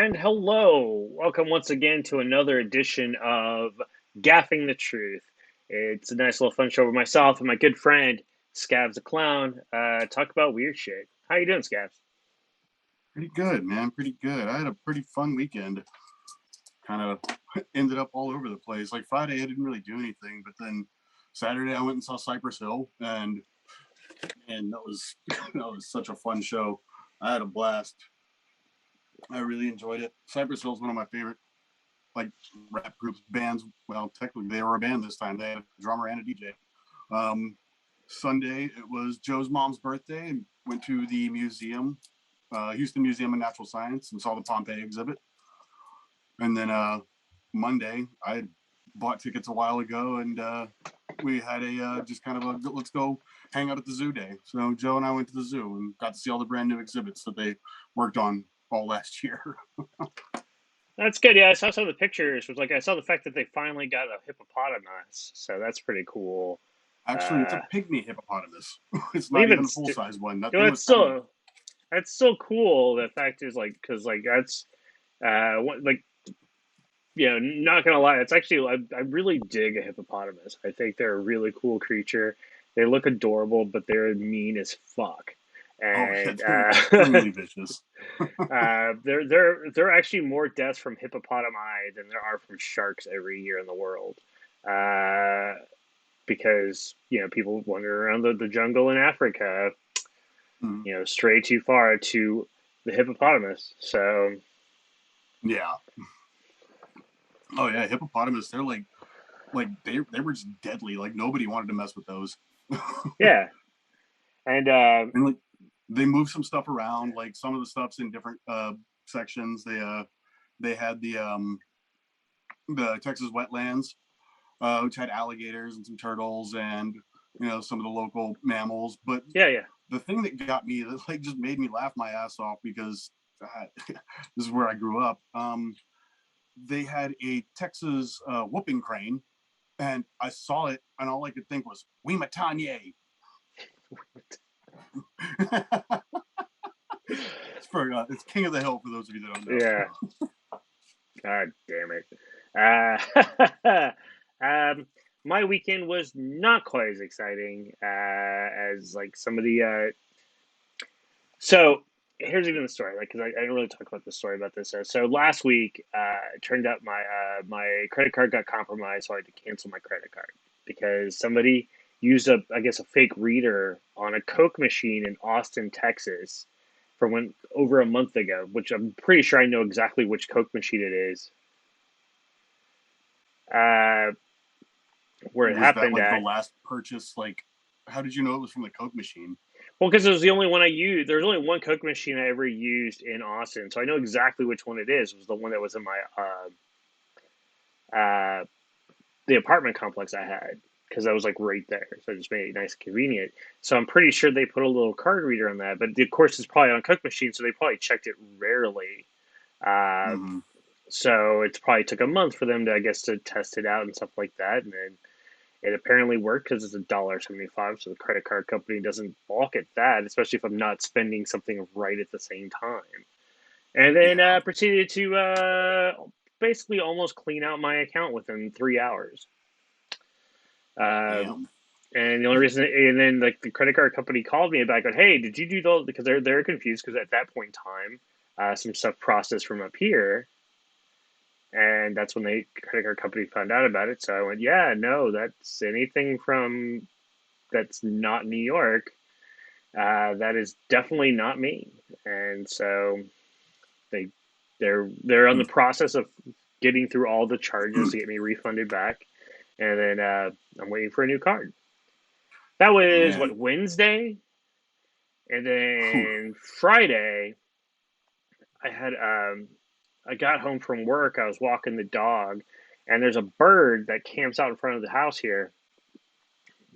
And hello. Welcome once again to another edition of Gaffing the Truth. It's a nice little fun show with myself and my good friend Skabz the Clown. Talk about weird shit. How you doing, Skabz? Pretty good, man. Pretty good. I had a pretty fun weekend. Kind of ended up all over the place. Like Friday, I didn't really do anything, but then Saturday, I went and saw Cypress Hill, and that was that was such a fun show. I had a blast. I really enjoyed it. Cypress Hill is one of my favorite like rap groups, bands. Well, technically, they were a band this time. They had a drummer and a DJ. Um, Sunday, it was Joe's mom's birthday, and went to the museum, Houston Museum of Natural Science, and saw the Pompeii exhibit. And then Monday, I bought tickets a while ago, and we had a just kind of a let's go hang out at the zoo day. So Joe and I went to the zoo and got to see all the brand new exhibits that they worked on all last year. That's good. Yeah, I saw some of the pictures. It was like I saw the fact that they finally got a hippopotamus, so that's pretty cool. Actually, it's a Uh, pygmy hippopotamus. It's not Even even a full size one. That you know, thing was tiny. that's so cool. The fact is like because like that's like not gonna lie, it's actually I really dig a hippopotamus. I think they're a really cool creature. They look adorable, but they're mean as fuck. Oh yeah, And they're extremely vicious. there are actually more deaths from hippopotami than there are from sharks every year in the world. Uh, because people wander around the jungle in Africa, Mm, stray too far to the hippopotamus. So yeah. Oh yeah, hippopotamus. They're like they were just deadly. Like nobody wanted to mess with those. yeah, and And like they moved some stuff around. Like some of the stuff's in different sections. They had the Texas wetlands, which had alligators and some turtles and some of the local mammals. But yeah, yeah. the thing that got me that like just made me laugh my ass off because this is where I grew up. They had a Texas whooping crane, and I saw it, and all I could think was Weematanye. It's King of the Hill for those of you that don't know. Yeah. God damn it. My weekend was not quite as exciting as like some of the. So here's even the story, like, because I didn't really talk about the story about this. So last week, it turned out my credit card got compromised, so I had to cancel my credit card because somebody used I guess, a fake reader on a Coke machine in Austin, Texas, from when over a month ago, which I'm pretty sure I know exactly which Coke machine it is. Uh, where it Was that happened like the at. last purchase? Like, how did you know it was from the Coke machine? Well, because it was the only one I used. There's only one Coke machine I ever used in Austin, so I know exactly which one it is. It was the one that was in my uh, the apartment complex I had because I was like right there, so it just made it nice and convenient. So I'm pretty sure they put a little card reader on that, but of course it's probably on Coke machine, so they probably checked it rarely. Uh, Mm-hmm. so it probably took a month for them to, I guess, to test it out and stuff like that, and then it apparently worked because it's $1.75, so the credit card company doesn't balk at that, especially if I'm not spending something right at the same time. And then Yeah. proceeded to basically almost clean out my account within 3 hours. Um, Damn. and the only reason, and then like the credit card company called me back, going, "Hey, did you do those?" Because they're confused because at that point in time, some stuff processed from up here, and that's when the credit card company found out about it. So I went, "Yeah, no, that's anything from that's not New York. That is definitely not me." And so they they're on the process of getting through all the charges to get me refunded back, and then I'm waiting for a new card. That was Man. what, Wednesday, and Whew. then Friday I had I got home from work. I was walking the dog, and there's a bird that camps out in front of the house here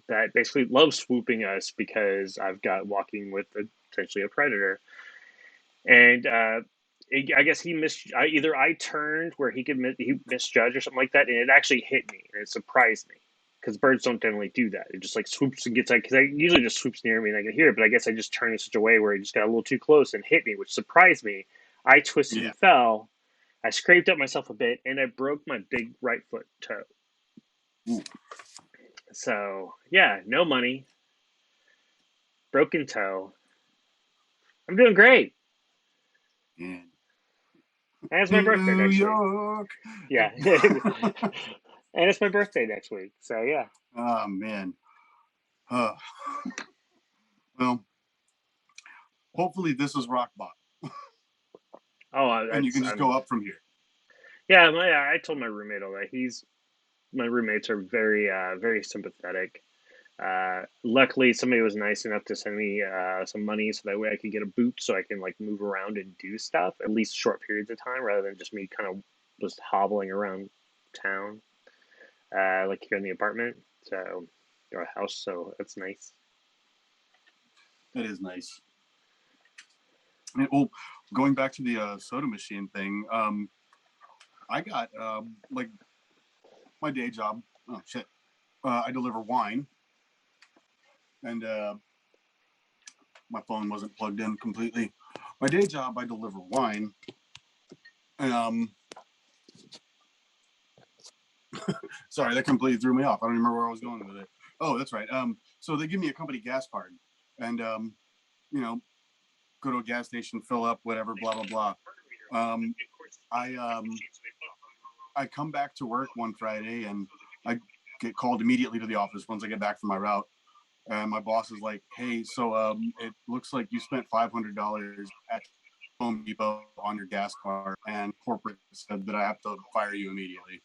that basically loves swooping us because I've got walking with essentially a predator. And I guess he either I turned where he misjudged or something like that, and it actually hit me and it surprised me because birds don't generally do that. It just like swoops and gets like because I usually just swoops near me and I can hear it, but I guess I just turned in such a way where he just got a little too close and hit me, which surprised me. I twisted Yeah. and fell. I scraped up myself a bit, and I broke my big right foot toe. Ooh, So yeah, no money, broken toe. I'm doing great, in and it's my birthday New next week. York. Yeah, and it's my birthday next week. So yeah. Oh man. Uh, well, hopefully this is rock bottom, Oh, and you that's can just go up from here. yeah. I told my roommate all that. My roommates are very sympathetic. Luckily, somebody was nice enough to send me some money so that way I could get a boot so I can like move around and do stuff at least short periods of time rather than just me kind of just hobbling around town, like here in the apartment. So or house, so that's nice. That is nice. Well, going back to the soda machine thing, I got like my day job. Oh shit! I deliver wine, and my phone wasn't plugged in completely. My day job, I deliver wine. Um, sorry, that completely threw me off. I don't remember where I was going with it. Oh, that's right. So they give me a company gas card, and you know, go to a gas station, fill up, whatever, blah blah blah. Um, I come back to work one Friday, and I get called immediately to the office once I get back from my route. And my boss is like, "Hey, so it looks like you spent $500 at Home Depot on your gas card, and corporate said that I have to fire you immediately."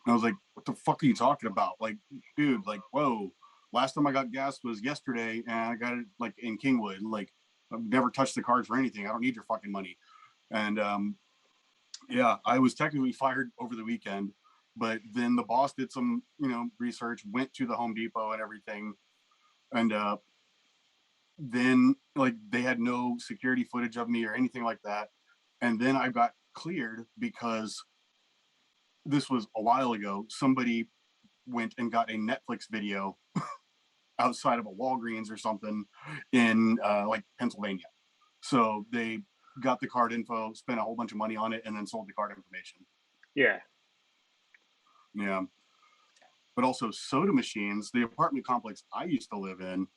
And I was like, "What the fuck are you talking about? Like, dude, like, whoa! Last time I got gas was yesterday, and I got it like in Kingwood. Like, I've never touched the card for anything. I don't need your fucking money." And yeah, I was technically fired over the weekend, but then the boss did some, research, went to the Home Depot and everything, and then like they had no security footage of me or anything like that. And then I got cleared because this was a while ago. Somebody went and got a Netflix video outside of a Walgreens or something in like Pennsylvania. So they got the card info, spent a whole bunch of money on it, and then sold the card information. Yeah. Yeah. But also soda machines. The apartment complex I used to live in,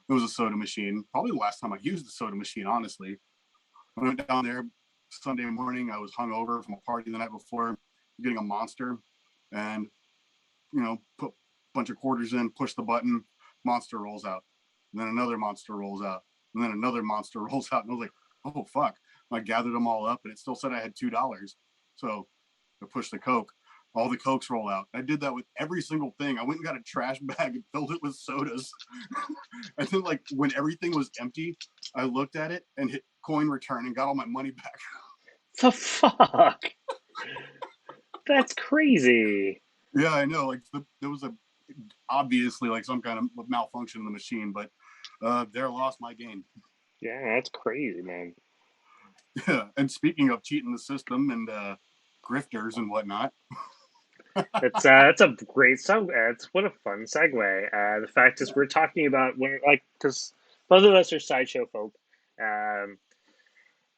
there was a soda machine. Probably the last time I used a soda machine, honestly. I went down there Sunday morning. I was hungover from a party the night before, getting a monster, and put a bunch of quarters in, push the button, monster rolls out, and then another monster rolls out, and then another monster rolls out, and I was like, "Oh fuck!" And I gathered them all up, and it still said I had $2. So I pushed the Coke. All the Cokes roll out. I did that with every single thing. I went and got a trash bag and filled it with sodas. And then, like, when everything was empty, I looked at it and hit coin return and got all my money back. The fuck? That's crazy. Yeah, I know. Like, there was obviously like some kind of malfunction in the machine, but there lost my game. Yeah, that's crazy, man. Yeah. And speaking of cheating the system and grifters and whatnot, That's a great seg. It's what a fun segue. The fact is, we're talking about when like because both of us are sideshow folk, um,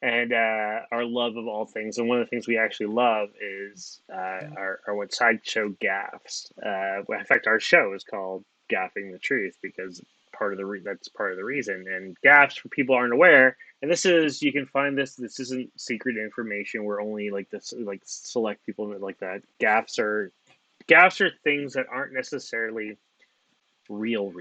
and our love of all things. And one of the things we actually love is our what sideshow gaffs. In fact, our show is called Gaffing the Truth because that's part of the reason. And gaffs, for people who aren't aware, and this is you can find this. This isn't secret information. We're only like this like select people that like that. Gaffs are things that aren't necessarily real.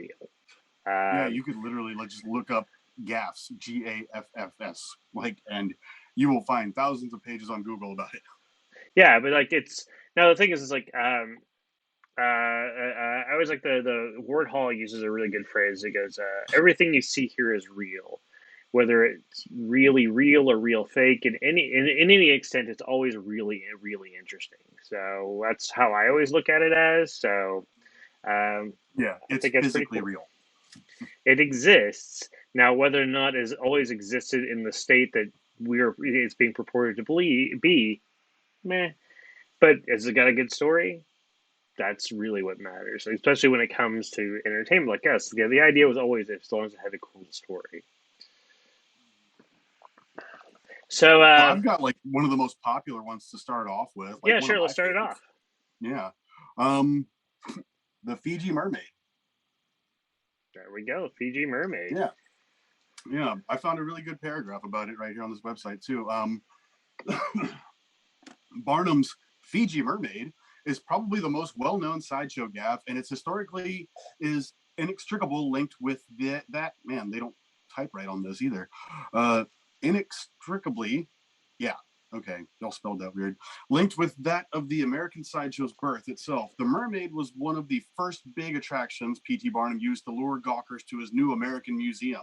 yeah, Um, you could literally like just look up gaffs, Gaffs, like, and you will find thousands of pages on Google about it. yeah, but like it's now the thing is like I always like the Ward Hall uses a really good phrase. It goes, "Everything you see here is real, whether it's really real or real fake. In any extent, it's always really interesting." So that's how I always look at it as. So Yeah, I it's think that's pretty physically cool. real. It exists now. Whether or not it's always existed in the state that it's being purported to be, meh. But has it got a good story? That's really what matters, especially when it comes to entertainment like us. The idea was always as long as it had a cool story. So I've got like one of the most popular ones to start off with, like yeah, one of sure. my Let's start it favorites. off. Yeah. Um, the Fiji mermaid. There we go. Fiji mermaid. Yeah. Yeah. I found a really good paragraph about it right here on this website too. Barnum's Fiji mermaid is probably the most well-known sideshow gaffe, and it's historically is inextricable linked with that man. They don't type right on this either. Inextricably, yeah, okay, y'all spelled that weird. Linked with that of the American sideshow's birth itself. The mermaid was one of the first big attractions P.T. Barnum used to lure gawkers to his new American museum,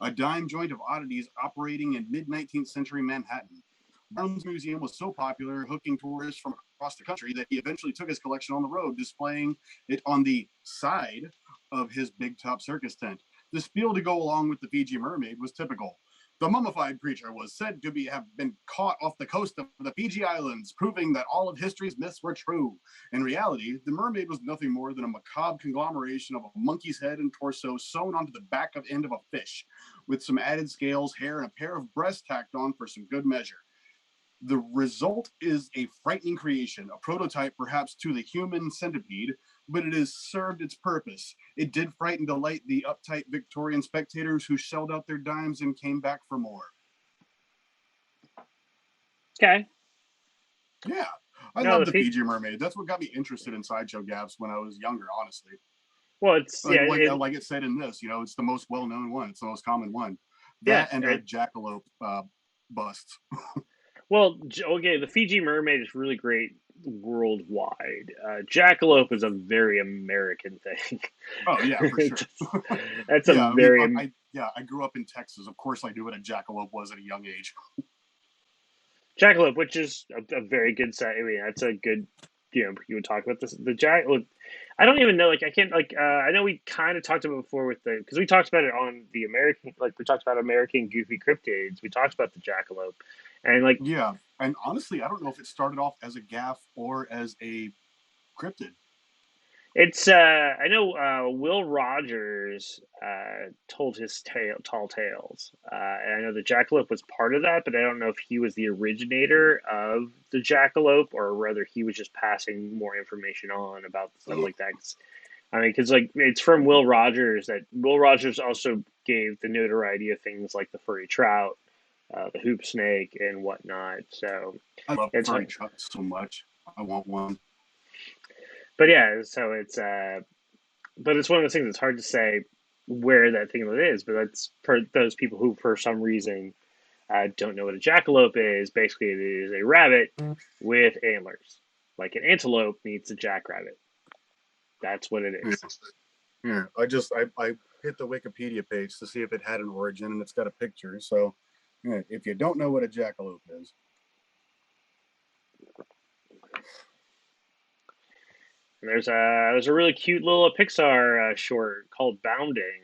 a dime joint of oddities operating in mid-19th century Manhattan. Barnum's museum was so popular, hooking tourists from across the country, that he eventually took his collection on the road, displaying it on the side of his big top circus tent. The spiel to go along with the Fiji mermaid was typical. The mummified creature was said to have been caught off the coast of the Fiji Islands, proving that all of history's myths were true. In reality, the mermaid was nothing more than a macabre conglomeration of a monkey's head and torso sewn onto the back end of a fish, with some added scales, hair, and a pair of breasts tacked on for some good measure. The result is a frightening creation, a prototype perhaps to the human centipede, but it has served its purpose. It did frighten delight the uptight Victorian spectators who shelled out their dimes and came back for more. Okay. Yeah, I No, love the Fiji mermaid. That's what got me interested in sideshow gaffes when I was younger, honestly. well, it's Like yeah, like like it said in this, it's the most well-known one. It's the most common one. yeah. That and a jackalope bust. Well, okay, the Fiji mermaid is really great worldwide. Jackalope is a very American thing. Oh yeah, for sure. That's a Yeah, I mean, very I grew up in Texas. Of course, I knew what a jackalope was at a young age. Jackalope, which is a very good set. I mean, that's a good. You would talk about this. The jack. Look, I don't even know. Like, I can't. Like, I know we kind of talked about it before with the because we talked about it on the American. Like, we talked about American Goofy Cryptids. We talked about the jackalope, and like Yeah, and honestly, I don't know if it started off as a gaff or as a cryptid. it's. I know Will Rogers told his tall tales, and I know the jackalope was part of that, but I don't know if he was the originator of the jackalope or whether he was just passing more information on about stuff like that. I mean, because like it's from Will Rogers that Will Rogers also gave the notoriety of things like the furry trout, the hoop snake, and whatnot. So I love it's furry trucks so much. I want one. but yeah, so it's but it's one of those things. It's hard to say where that thing is, but that's for those people who, for some reason, don't know what a jackalope is. Basically, it is a rabbit with antlers, like an antelope needs a jackrabbit. That's what it Yeah, is. yeah. I hit the Wikipedia page to see if it had an origin, and it's got a picture. So, yeah, if you don't know what a jackalope is, And there's a really cute little Pixar short called Bounding,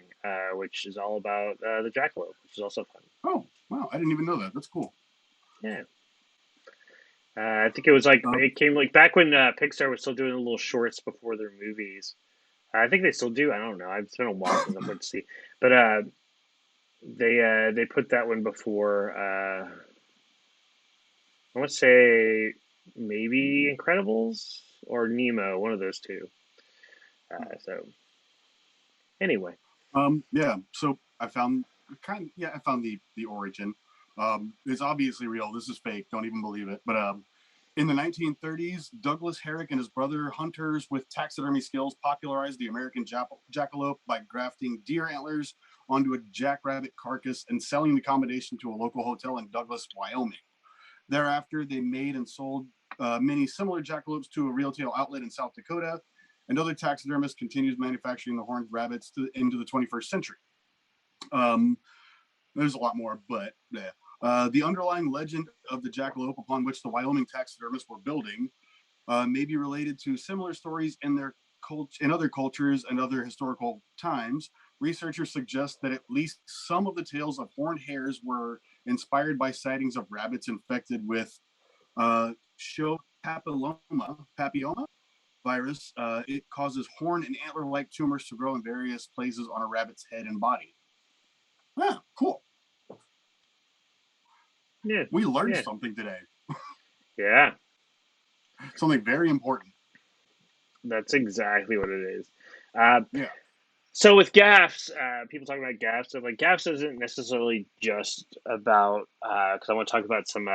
which is all about the jackalope, which is also fun. oh wow, I didn't even know that. That's cool. Yeah. I think it was like Um, it came like back when Pixar was still doing the little shorts before their movies. I think they still do. I don't know. It's been a while since I've went to see, but they put that one before. I want to say maybe Incredibles or Nemo, one of those two. So anyway, yeah. So I found the origin. It's obviously real. This is fake. Don't even believe it. But in the 1930s, Douglas Herrick and his brother, hunters with taxidermy skills, popularized the American jackalope by grafting deer antlers onto a jackrabbit carcass and selling the combination to a local hotel in Douglas, Wyoming. Thereafter, they made and sold many similar jackalopes to a retail outlet in South Dakota, and other taxidermists continued manufacturing the horned rabbits into the 21st century. Um, there's a lot more, but yeah. The underlying legend of the jackalope upon which the Wyoming taxidermists were building may be related to similar stories in other cultures and other historical times. Researchers suggest that at least some of the tales of horned hares were inspired by sightings of rabbits infected with show papilloma virus. It causes horn and antler-like tumors to grow in various places on a rabbit's head and body. Ah, cool. Yeah. We learned Yeah. something today. Yeah. Something very important. That's exactly what it is. Uh, Yeah. so with gaffs, people talk about gaffs. So like gaffs isn't necessarily just about because I want to talk about some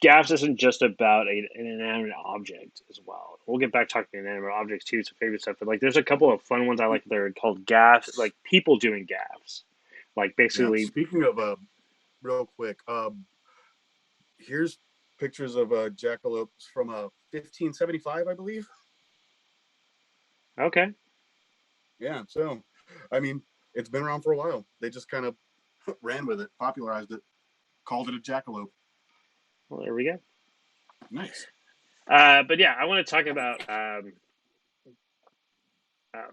gaffs isn't just about an inanimate object as well. We'll get back talking inanimate objects too, some favorite stuff. But like, there's a couple of fun ones I like. They're called gaffs, like people doing gaffs. Like Yeah. basically, Speaking of real quick, here's pictures of jackalopes from 1575, I believe. okay, Yeah. So, I mean, it's been around for a while. They just kind of ran with it, popularized it, called it a jackalope. well there we go. Nice. But yeah, I want to talk about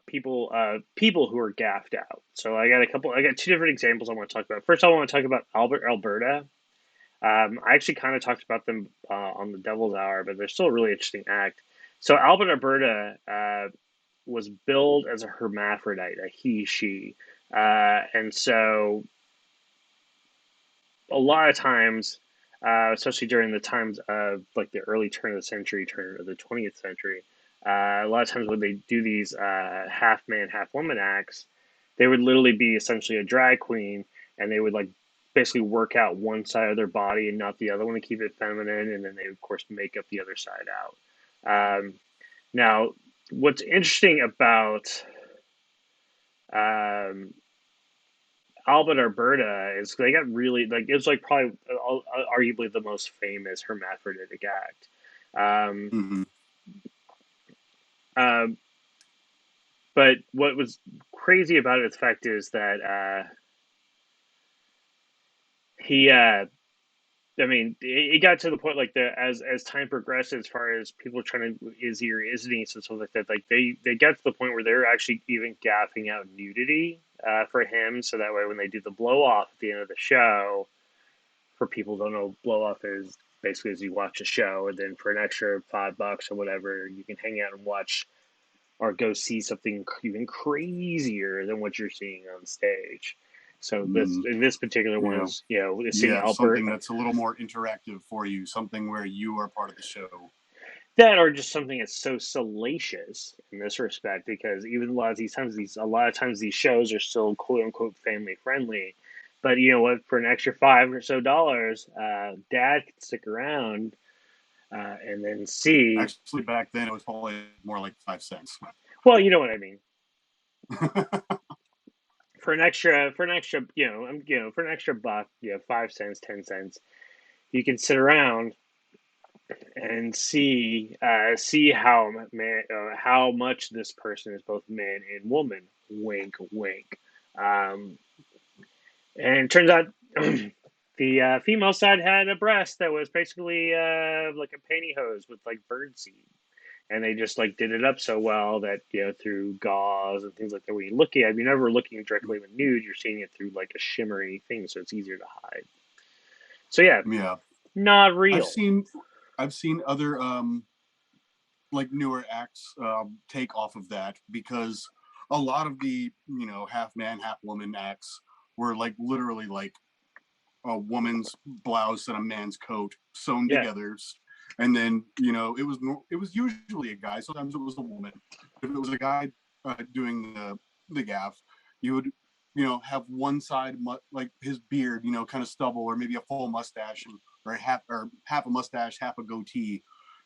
people who are gaffed out. So I got two different examples I want to talk about. First, I want to talk about Albert, Alberta. I actually kind of talked about them on the Devil's Hour, but they're still a really interesting act. So Albert, Alberta was billed as a hermaphrodite, a he, she. And so a lot of times, especially during the times of like the early turn of the century, turn of the 20th century, a lot of times when they do these half man, half woman acts, they would literally be essentially a drag queen, and they would like basically work out one side of their body and not the other one to keep it feminine, and then they of course make up the other side out. Now, what's interesting about um, Albert, Alberta is they got really like it was like probably arguably the most famous hermaphroditic act. Um, Mm-hmm. um, but what was crazy about its fact is that he I mean, it got to the point like the as time progressed, as far as people trying to is he or isn't he, so something like that. Like they got to the point where they're actually even gaffing out nudity for him, so that way when they do the blow off at the end of the show, for people who don't know, blow off is basically as you watch a show, and then for an extra $5 or whatever, you can hang out and watch or go see something even crazier than what you're seeing on stage. So this Mm, in this particular one yeah. is seeing Yeah. Something Albert. that's a little more interactive for you. Something where you are part of the show. That or just something that's so salacious in this respect, because even a lot of times these shows are still quote unquote family friendly, but you know what, for an extra $5 or so, dad can stick around and then see. Actually, back then it was probably more like 5 cents. Well, you know what I mean. For an extra for an extra buck, 5 cents, 10 cents, you can sit around and see how much this person is both man and woman. Wink, wink. Um, and it turns out the female side had a breast that was basically like a pantyhose with like birdseed, and they just like did it up so well that through gauze and things like that. When you look at it, you're never looking directly when nude. You're seeing it through like a shimmery thing, so it's easier to hide. So yeah, Yeah. not I've real. seen I've seen other like newer acts take off of that because a lot of the half man half woman acts were like literally like a woman's blouse and a man's coat sewn Yeah, together, and then it was usually a guy, sometimes it was a woman. If it was a guy doing the gaff, you would have one side like his beard, kind of stubble, or maybe a full mustache, or half a mustache, half a goatee,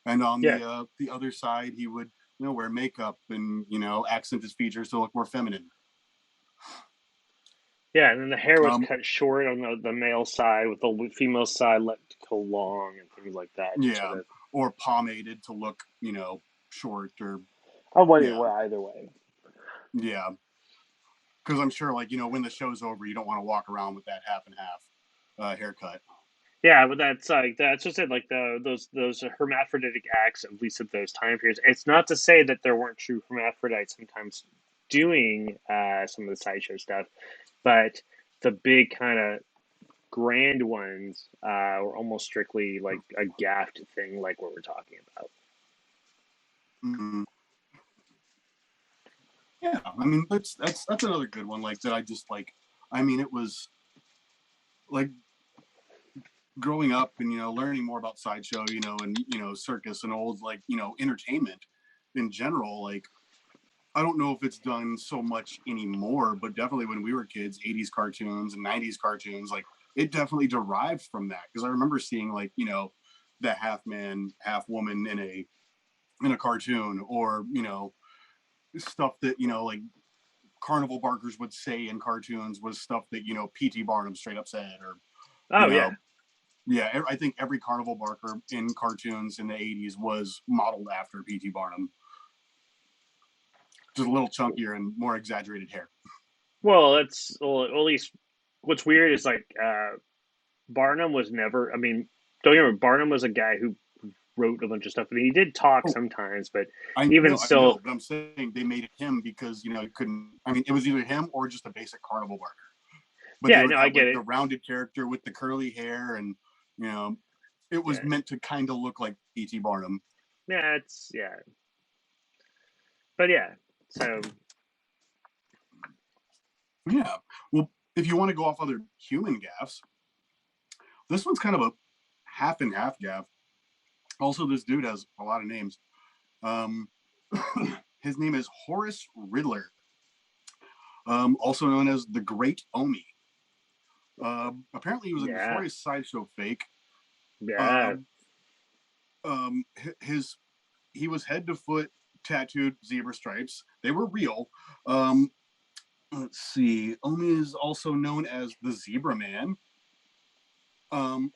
and on yeah. the other side he would wear makeup and accent his features to look more feminine. Yeah, and then the hair was um cut short on the male side, with the female side let go long and things like that. Sort yeah, of. or pomaded to look short, or Oh, yeah, well, either way. yeah, because I'm sure, like, when the show's over, you don't want to walk around with that half and half haircut. Yeah, but that's just it. Like those hermaphroditic acts, at least at those time periods. It's not to say that there weren't true hermaphrodites sometimes doing some of the sideshow stuff, but the big kind of grand ones were almost strictly like a gaffed thing, like what we're talking about. Mm-hmm. Yeah, I mean, that's another good one. Like that, I just like. I mean, it was like growing up and learning more about sideshow, and circus and old like entertainment in general, like I don't know if it's done so much anymore, but definitely when we were kids, 80s cartoons and 90s cartoons, like it definitely derived from that. Because I remember seeing like, the half man, half woman in a cartoon, or, stuff that, like carnival barkers would say in cartoons was stuff that, P.T. Barnum straight up said, or, you Oh yeah. know, yeah, I think every carnival barker in cartoons in the 80s was modeled after P.T. Barnum, just a little chunkier and more exaggerated hair. Well, that's well, at least what's weird is like Barnum was never. I mean, don't get me wrong, Barnum was a guy who wrote a bunch of stuff, and he did talk Oh, sometimes. But even I know, still, but I'm saying they made it him because you couldn't. I mean, it was either him or just a basic carnival barker. But they yeah, would no, I have get like it. the rounded character with the curly hair, and you know, it was Yeah, meant to kind of look like P.T. Barnum. yeah, it's yeah, but yeah. So Yeah. Well, if you want to go off other human gaffs, this one's kind of a half and half gaff. Also, this dude has a lot of names. Um, his name is Horace Riddler, also known as the Great Omi. Apparently, he was a yeah, notorious sideshow fake. yeah, Um, um, his he was head to foot tattooed zebra stripes. They were real. Um, let's see. Omi is also known as the Zebra Man. Um,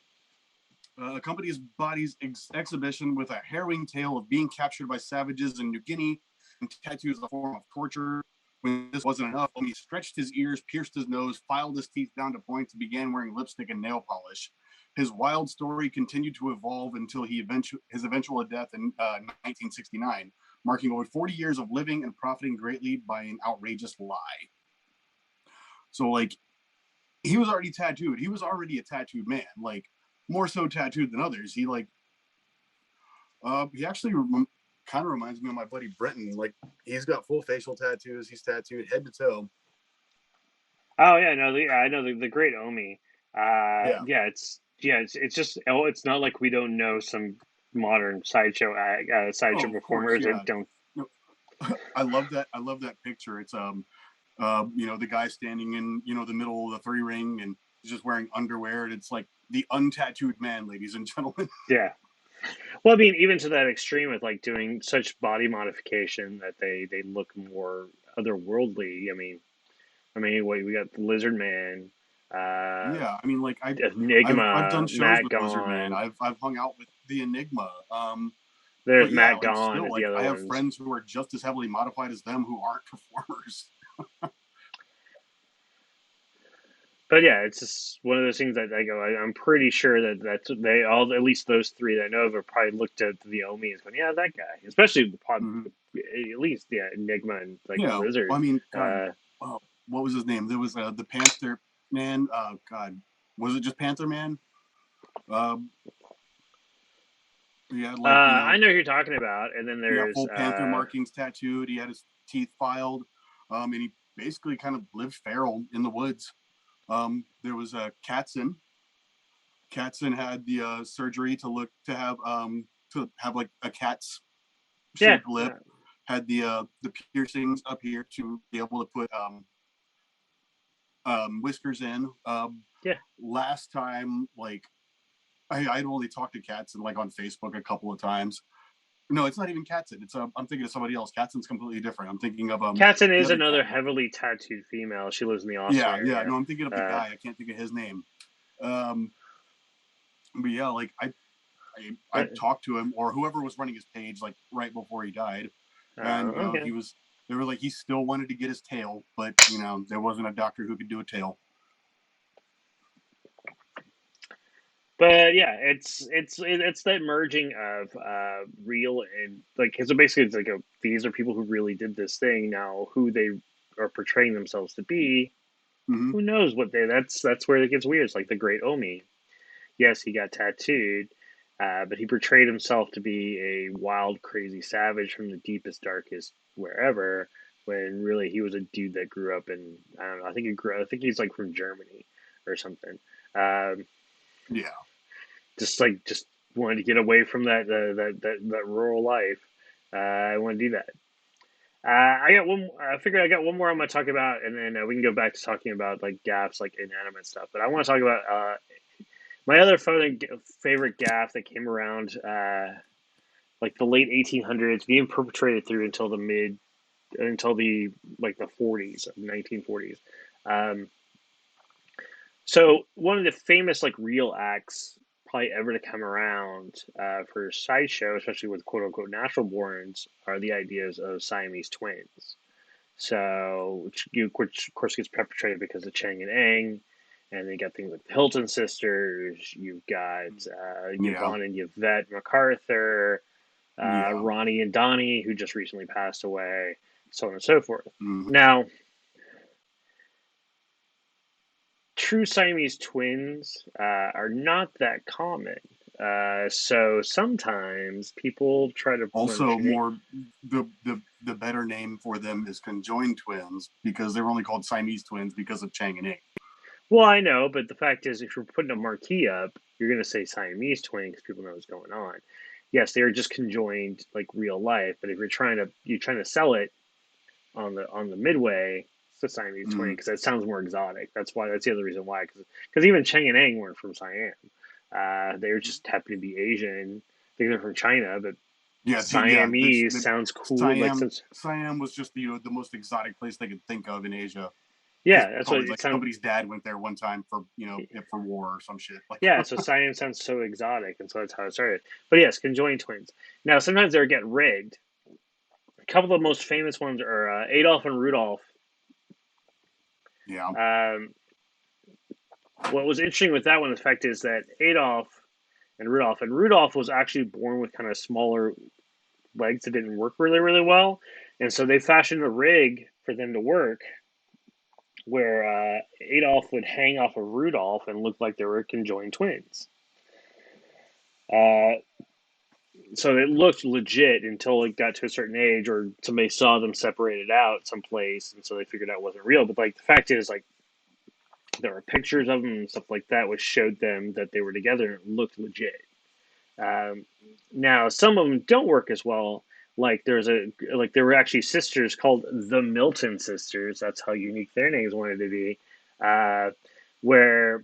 accompanied his body's exhibition with a harrowing tale of being captured by savages in New Guinea and tattooed as a form of torture. When this wasn't enough, he stretched his ears, pierced his nose, filed his teeth down to points, and began wearing lipstick and nail polish. His wild story continued to evolve until his eventual death in 1969, marking over 40 years of living and profiting greatly by an outrageous lie. So, like, he was already tattooed. He was already a tattooed man, like more so tattooed than others. He actually kind of reminds me of my buddy Brenton. Like he's got full facial tattoos. He's tattooed head to toe. oh yeah, no, I know the Great Omi. Yeah. It's just it's not like we don't know some modern sideshow Oh, of course. performers that Yeah. don't. No, I love that. I love that picture. It's the guy standing in the middle of the three ring and he's just wearing underwear, and it's like the untattooed man, ladies and gentlemen. Yeah. Well, I mean, even to that extreme with like doing such body modification that they look more otherworldly. I mean, what we got the Lizard Man, uh, Yeah, I mean, like I've Enigma, done shows Matt with Lizard Man. Gone. I've hung out with the Enigma. There's But yeah, Matt like Gone still, as the like other I have ones. friends who are just as heavily modified as them who aren't performers. But yeah, it's just one of those things that I go. I'm pretty sure that's they all at least those three that I know of have probably looked at the Omi and gone, yeah, that guy. Especially Mhm. at least yeah, Enigma and like Yeah, I Lizard. mean, God, Uh, oh, what was his name? There was the Panther Man. God, was it just Panther Man? Um, he had like I know who you're talking about, and then yeah, there's full Panther markings tattooed. He had his teeth filed, and he basically kind of lived feral in the woods. There was a Katzen. Katzen had the surgery to have like a cat's yeah, shaped lip. Had the piercings up here to be able to put whiskers in. yeah. Last time, like I'd only talked to Katzen like on Facebook a couple of times. No, it's not even Katzen. I'm thinking of somebody else. Katzen's completely different. I'm thinking of Katzen the is other another cat. heavily tattooed female. She lives in the Austin Yeah, yeah. area. No, I'm thinking of the Uh, guy. I can't think of his name. Um, but yeah, like I but, talked to him or whoever was running his page like right before he died, and okay. they were like he still wanted to get his tail, but there wasn't a doctor who could do a tail. But yeah, it's that merging of real and like because basically it's like these are people who really did this thing. Now who they are portraying themselves to be, Hmm. who knows what they? That's where it gets weird. It's like the Great Omi. Yes, he got tattooed, but he portrayed himself to be a wild, crazy savage from the deepest, darkest wherever. When really he was a dude that grew up in I don't know. I think he grew. I think he's like from Germany or something. Um, Yeah. just wanted to get away from that rural life. I want to do that. I got one. I figured I got one more I'm going to talk about, and then we can go back to talking about like gaffs, like inanimate stuff. But I want to talk about my other favorite gaff that came around like the late 1800s, being perpetrated through until the like the 40s, 1940s. Um, so one of the famous like real acts probably ever to come around for sideshow, especially with quote unquote natural borns, are the ideas of Siamese twins. So, which of course gets perpetrated because of Chang and Eng, and then you got things like the Hilton sisters. You've got Yeah, Yvonne and Yvette MacArthur, yeah. Ronnie and Donnie, who just recently passed away, so on and so forth. Mm. Now, true Siamese twins are not that common. So sometimes people try to run Also, more the better name for them is conjoined twins because they were only called Siamese twins because of Chang and Ing. Well, I know, but the fact is, if you're putting a marquee up, you're going to say Siamese twin because people know what's going on. Yes, they are just conjoined like real life, but if you're trying to sell it on the midway, it's a Siamese twin Mm. because that sounds more exotic. That's the other reason why because even Cheng and Eng weren't from Siam. They were just happen to be Asian. They're from China, but Yeah, yeah. Siamese sounds cool. Like since Siam was just the most exotic place they could think of in Asia. Because yeah, that's what probably it like sounds. somebody's dad went there one time for for war or some shit. Like, Yeah, so Siam sounds so exotic, and so that's how it started. But yes, conjoined twins. Now sometimes they get rigged. A couple of the most famous ones are Adolf and Rudolph. yeah. Um, what was interesting with that one, the fact is that Rudolph was actually born with kind of smaller legs that didn't work really, really well, and so they fashioned a rig for them to work where Adolf would hang off of Rudolph and look like they were conjoined twins. Uh, so it looked legit until it got to a certain age or somebody saw them separated out someplace and so they figured out it wasn't real. But like the fact is like there are pictures of them and stuff like that which showed them that they were together and it looked legit. um, Now some of them don't work as well. Like there were actually sisters called the Milton sisters. That's how unique their names wanted to be. uh, where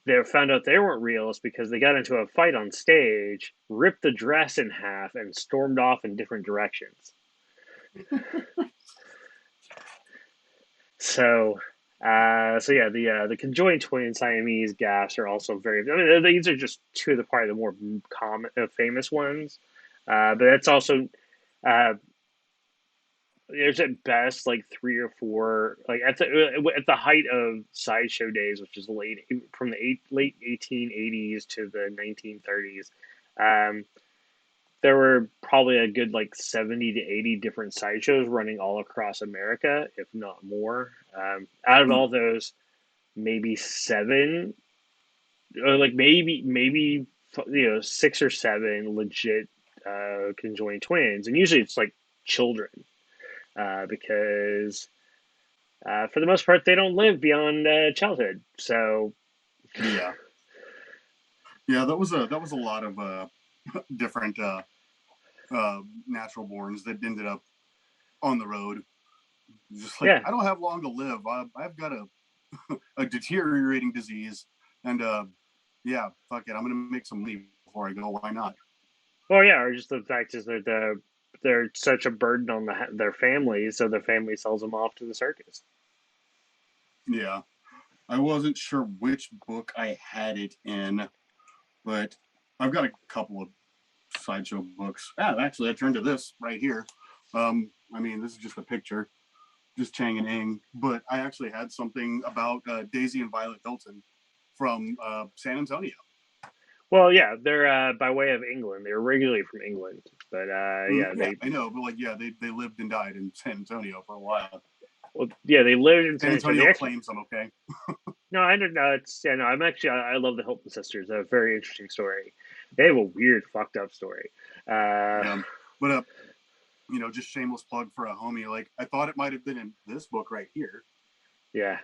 they found out they weren't real is because they got into a fight on stage, ripped the dress in half, and stormed off in different directions. So, so yeah, the conjoined twin Siamese gaffs are also very. I mean, these are just two of the probably the more common, famous ones. But that's also uh, there's at best like three or four. Like at the height of sideshow days, which is from the late 1880s to the 1930s. Um, there were probably a good like 70 to 80 different sideshows running all across America, if not more. Out of Mm. all those, maybe seven, or like maybe six or seven legit conjoined twins, and usually it's like children because for the most part they don't live beyond childhood. So Yeah, yeah. That was a lot of different natural borns that ended up on the road. Just like yeah, I don't have long to live. I've got a deteriorating disease, and yeah, fuck it. I'm gonna make some money before I go. Why not? well, yeah, or just the fact is that they're such a burden on their families, so their family sells them off to the circus. Yeah, I wasn't sure which book I had it in, but I've got a couple of sideshow books. Actually, I turned to this right here. I mean, this is just a picture, just Chang and Ing, but I actually had something about Daisy and Violet Hilton from San Antonio. Well, yeah, they're by way of England. They're originally from England, but Mm, yeah, yeah, I know, but like, yeah, they lived and died in San Antonio for a while. they lived in San San Antonio. Antonio They actually, claims them, okay? no, I don't know. It's yeah, no. I'm actually I love the Hilton sisters. They're a very interesting story. They have a weird, fucked up story. Uh, Yeah, but just shameless plug for a homie. Like, I thought it might have been in this book right here. yeah.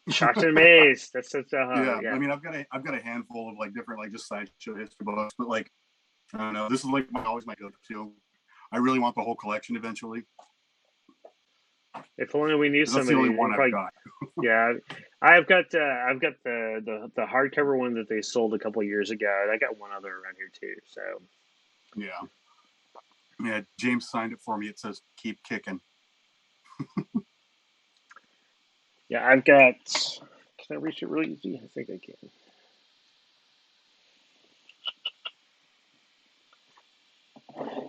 Shocked and amazed. That's such Yeah, I yeah. mean, I've got a handful of like different like just sideshow history books, but like I don't know, this is like always my go-to. I really want the whole collection eventually If only we knew because that's the only somebody, we one I've probably. got. Yeah, I've got the hardcover one that they sold a couple years ago. And I got one other around here too. So Yeah, yeah. James signed it for me. It says "Keep kicking." yeah, I've got. Can I reach it really easy? I think I can.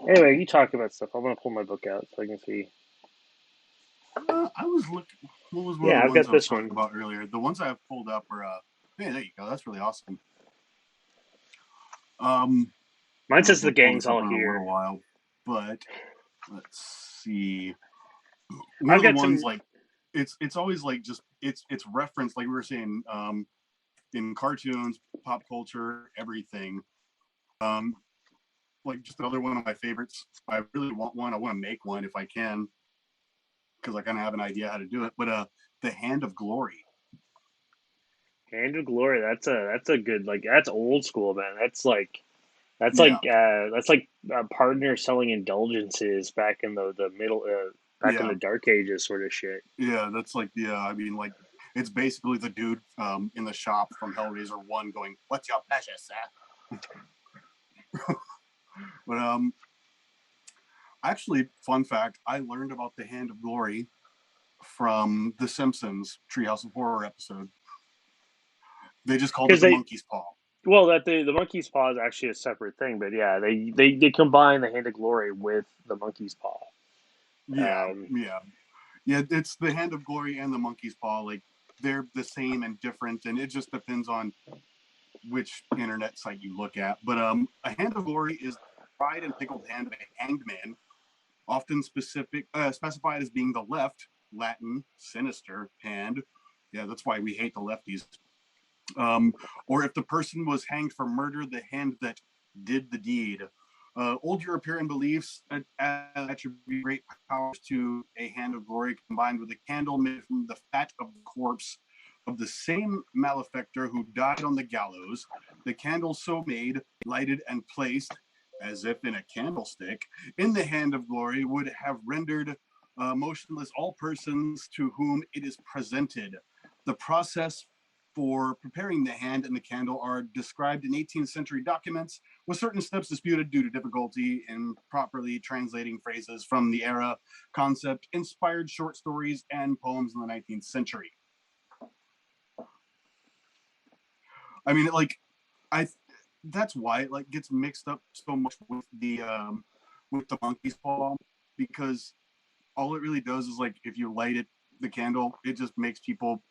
Anyway, you talk about stuff. I'm gonna pull my book out so I can see. I was looking. What was one of Yeah, the I've ones got I was this talking one. about earlier? The ones I have pulled up are. Hey, there you go. That's really awesome. Um, Mine I haven't says the been pulling gang's this up all in a little here. while, but let's see. One I've of the got ones some. like it's always like just it's referenced like we were saying in cartoons, pop culture, everything. Um, like just another one of my favorites. I really want one. I want to make one if I can because I kind of have an idea how to do it. But the Hand of Glory. Hand of Glory. That's a good like that's old school, man. Yeah, That's like a partner selling indulgences back in the middle back in yeah, the dark ages sort of shit. yeah. That's like the. I mean, like it's basically the dude in the shop from Hellraiser One going, "What's your pleasure, sir?" But actually, fun fact: I learned about the Hand of Glory from The Simpsons Treehouse of Horror episode. They just called it Because the they monkey's paw. well that the monkey's paw is actually a separate thing, but yeah, they combine the Hand of Glory with the monkey's paw. Yeah, Um, yeah, yeah. It's the Hand of Glory and the monkey's paw. Like they're the same and different, and it just depends on which internet site you look at. But a Hand of Glory is the fried and pickled hand of a hanged man, often specified as being the left, Latin, sinister hand. Yeah, that's why we hate the lefties. Or if the person was hanged for murder, the hand that did the deed. Old European beliefs attribute great powers to a hand of glory combined with a candle made from the fat of the corpse of the same malefactor who died on the gallows. The candle so made, lighted, and placed, as if in a candlestick, in the hand of glory would have rendered motionless all persons to whom it is presented. The process for preparing the hand and the candle are described in 18th century documents, with certain steps disputed due to difficulty in properly translating phrases from the era. Concept inspired short stories and poems in the 19th century. I mean, like, I that's why it like gets mixed up so much with the monkey's paw because all it really does is like if you light it the candle, it just makes people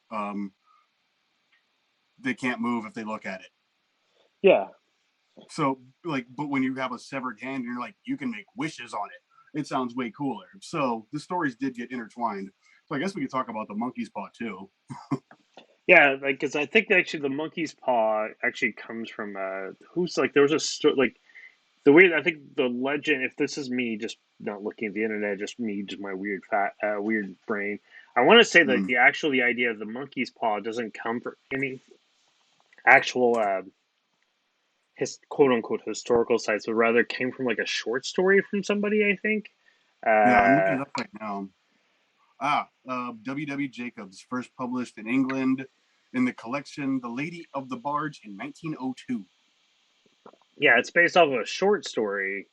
they can't move if they look at it. yeah, So like, but when you have a severed hand, you're like, you can make wishes on it. It sounds way cooler. So the stories did get intertwined. So I guess we could talk about the monkey's paw too. yeah, like because I think actually the monkey's paw actually comes from who's like there was a like the weird. I think the legend. If this is me just not looking at the internet, just me, just my weird brain. I want to say that Mm, the idea of the monkey's paw doesn't come from any actual quote unquote historical sites, but rather came from like a short story from somebody. I think. yeah, I'm looking Uh, it up right now. W. W. Jacobs, first published in England in the collection The Lady of the Barge in 1902. yeah, it's based off of a short story,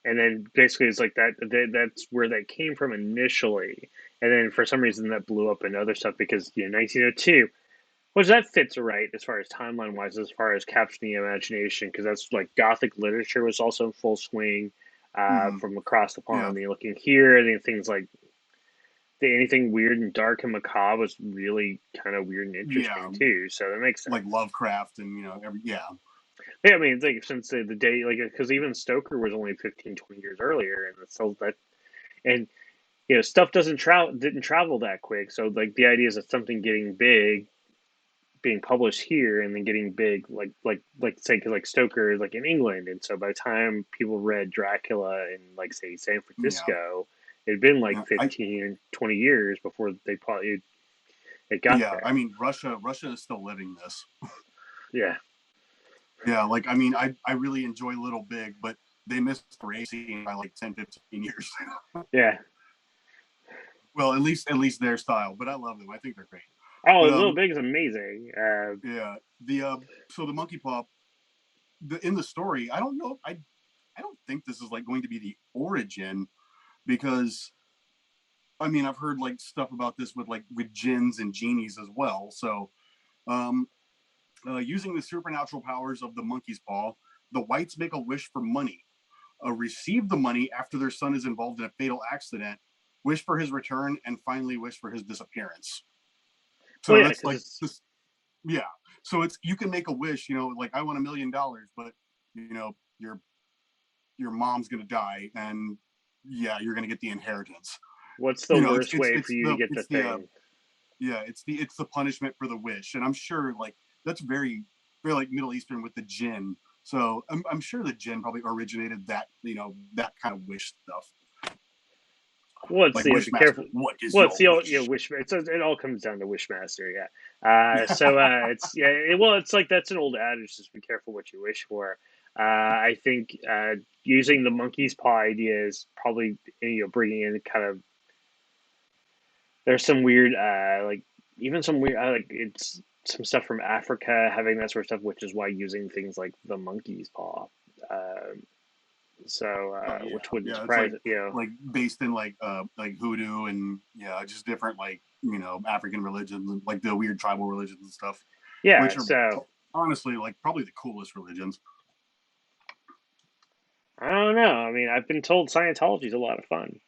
and then basically it's like that's where that came from initially, and then for some reason that blew up in other stuff because 1902, which that fits right as far as timeline wise, as far as capturing the imagination, because that's like Gothic literature was also in full swing Mm-hmm. from across the Yeah, pond. You're looking here, and things like anything weird and dark and macabre was really kind of weird and yeah, interesting too. So that makes like sense. Lovecraft and yeah, Yeah, I mean, it's like since the day, like, because even Stoker was only 15, 20 years earlier, and so that, and stuff didn't travel that quick. So like the idea is that something getting big, being published here, and then getting big, like say, 'cause, like Stoker is like in England, and so by the time people read Dracula in like say San yeah, Francisco, it'd been like yeah. 15, 20 years before they probably. it got Yeah, I there. mean, Russia is still living this. Yeah, Yeah, like I mean, I really enjoy Little Big, but they missed the racing by like 10, 15 years. yeah. Well, at least their style, but I love them. I think they're great. Oh, But Little Big is amazing. yeah, the so the monkey paw, in the story, I don't know. I don't think this is like going to be the origin because I mean I've heard like stuff about this with like with jinns and genies as well. So um, using the supernatural powers of the monkey's paw, the whites make a wish for money, receive the money after their son is involved in a fatal accident, wish for his return, and finally wish for his disappearance. well, So yeah, that's because like it's this, yeah. So it's you can make a wish, like I want $1 million, but your mom's gonna die, and yeah, you're gonna get the inheritance. what's the It's worst it's way for it's you to the get the it's the thing? yeah, it's the punishment for the wish, and I'm sure like that's very very like Middle Eastern with the jinn. So I'm sure the jinn probably originated that kind of wish stuff. Well, it's Like the Wishmaster, careful. what is Well, it's your the wish? wish. It all comes down to Wishmaster. Yeah. It's yeah. Well, it's like that's an old adage. Just be careful what you wish for. I think using the monkey's paw idea is probably bringing in kind of there's some weird like even some weird like it's some stuff from Africa having that sort of stuff, which is why using things like the monkey's paw. Uh, Oh yeah, which wouldn't yeah. It's surprise you know. like based in like hoodoo and yeah, just different like African religions, like the weird tribal religions and stuff, Yeah. which are So honestly like probably the coolest religions. I don't know. I mean, I've been told Scientology is a lot of fun.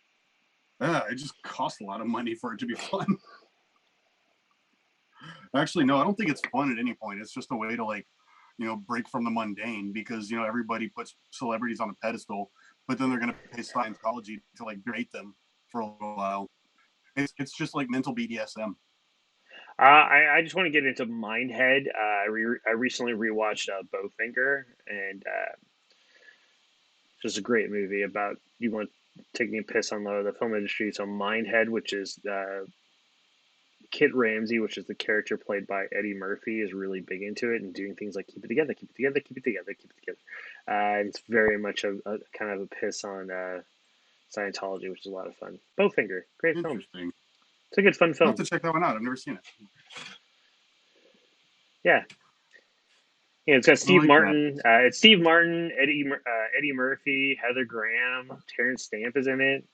Yeah, it just costs a lot of money for it to be fun. Actually, no, I don't think it's fun at any point. It's just a way to like break from the mundane because everybody puts celebrities on a pedestal, but then they're gonna pay Scientology to like berate them for a little while. It's just like mental BDSM. I just want to get into Mindhead. I recently rewatched Bowfinger, and just a great movie about you want taking a piss on the film industry. So Mindhead, which is Kit Ramsey, which is the character played by Eddie Murphy, is really big into it and doing things like keep it together, keep it together, keep it together, keep it together. It's very much a kind of a piss on Scientology, which is a lot of fun. Bowfinger, great film. Interesting. It's a good fun I'll have film. to check that one out. I've never seen it. Yeah, yeah. It's got I Steve like that. Martin. It's Steve Martin, Eddie Murphy, Heather Graham, Terrence Stamp is in it.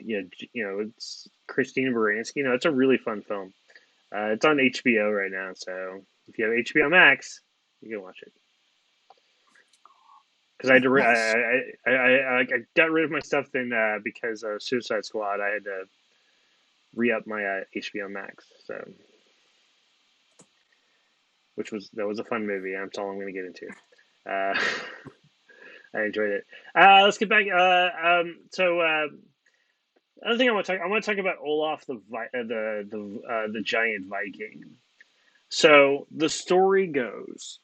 Yeah, it's Christine Baranski. It's a really fun film. It's on HBO right now, so if you have HBO Max, you can watch it. Because I had to, Nice. I got rid of my stuff then because Suicide Squad. I had to re up my HBO Max, so that was a fun movie. That's all I'm going to get into. Uh, I enjoyed it. Let's get back. Another thing I want to talk about Olaf the giant Viking. So the story goes,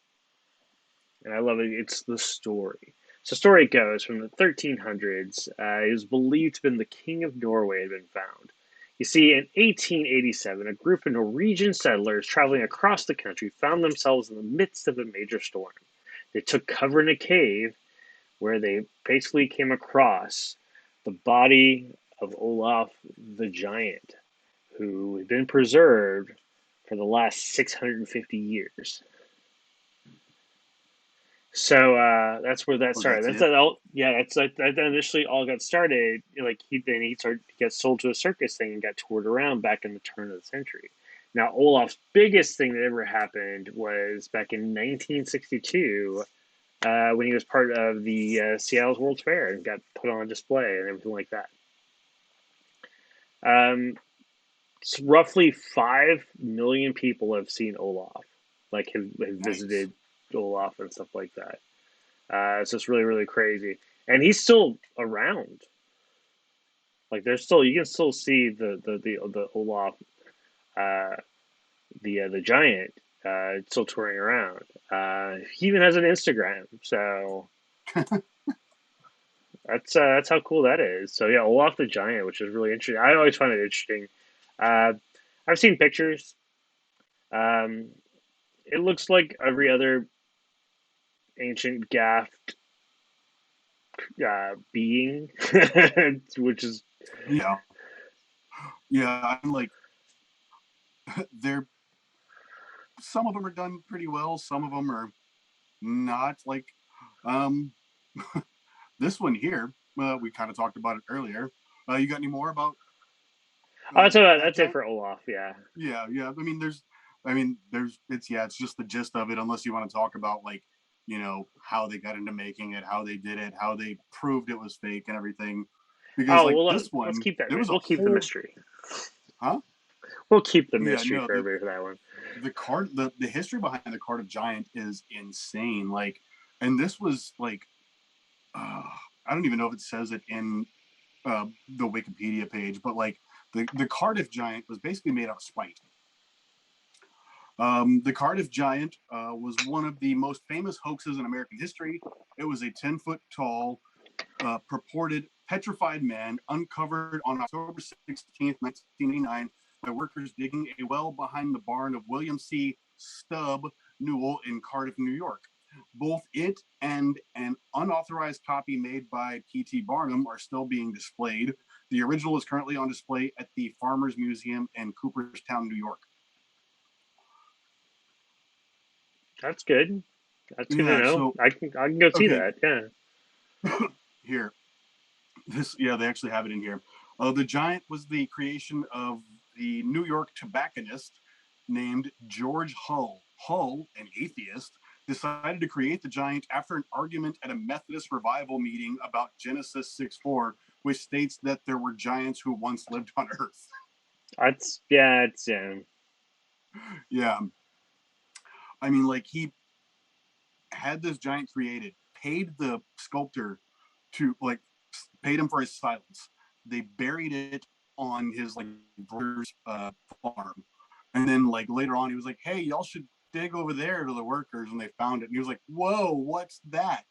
and I love it. It's the story. So story goes from the 1300s. It was believed to have been the king of Norway had been found. You see, in 1887, a group of Norwegian settlers traveling across the country found themselves in the midst of a major storm. They took cover in a cave where they basically came across the body of Olaf the Giant, who had been preserved for the last 650 years. So that's where that Oh, started. that's That's it. that all. Yeah, that initially all got started. Like he got sold to a circus thing and got toured around back in the turn of the century. Now Olaf's biggest thing that ever happened was back in 1962 when he was part of the Seattle's World's Fair and got put on display and everything like that. Um, roughly 5 million people have seen Olaf, like have Nice. visited Olaf and stuff like that. It's just really, really crazy. And he's still around. Like there's still you can still see the Olaf, uh, the giant, still touring around. He even has an Instagram, so that's how cool that is. So yeah, Olaf the giant, which is really interesting. I always find it interesting. Uh, I've seen pictures. Um, it looks like every other ancient Gaff being, which is Yeah, yeah. I'm like, they're some of them are done pretty well. Some of them are not. Like, um, this one here, we kind of talked about it earlier. You got any more about that that's it giant? for Olaf. Yeah. Yeah, yeah. It's just the gist of it. Unless you want to talk about like, how they got into making it, how they did it, how they proved it was fake and everything. Because Oh like well, this let's one, keep that. there was a We'll keep the whole, mystery. huh? We'll keep the Yeah, mystery no, for everybody for that one. the history behind the card of giant is insane. Like, and this was like, uh, I don't even know if it says it in the Wikipedia page, but like the Cardiff Giant was basically made out of spite. The Cardiff Giant was one of the most famous hoaxes in American history. It was a 10-foot tall, purported petrified man uncovered on October 16th, 1989, by workers digging a well behind the barn of William C. Stubb Newell in Cardiff, New York. Both it and an unauthorized copy made by P.T. Barnum are still being displayed. The original is currently on display at the Farmers Museum in Cooperstown, New York. That's good. That's good to Yeah, know. so, I can go see okay, that. Yeah. here. Yeah, they actually have it in here. The giant was the creation of the New York tobacconist named George Hull. Hull, an atheist, decided to create the giant after an argument at a Methodist revival meeting about Genesis 6:4, which states that there were giants who once lived on Earth. That's yeah. It's yeah. Yeah, I mean, like he had this giant created, paid the sculptor to like paid him for his silence. They buried it on his like brother's farm, and then like later on, he was like, "Hey, y'all should dig over there to the workers," and they found it, and he was like, "Whoa, what's that?"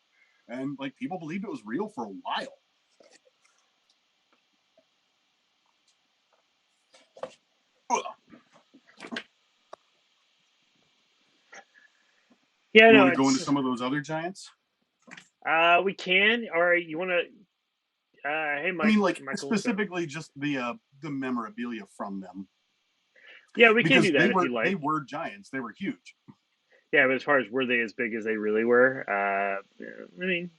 And like people believed it was real for a while. Yeah. You No. want to go into It's some of those other giants? we can. All right. You want to? Hey, I mean, like Michael. So specifically just the memorabilia from them, yeah, we can because do that if you they like. were giants. They were huge. Yeah, but as far as were they as big as they really were? I mean,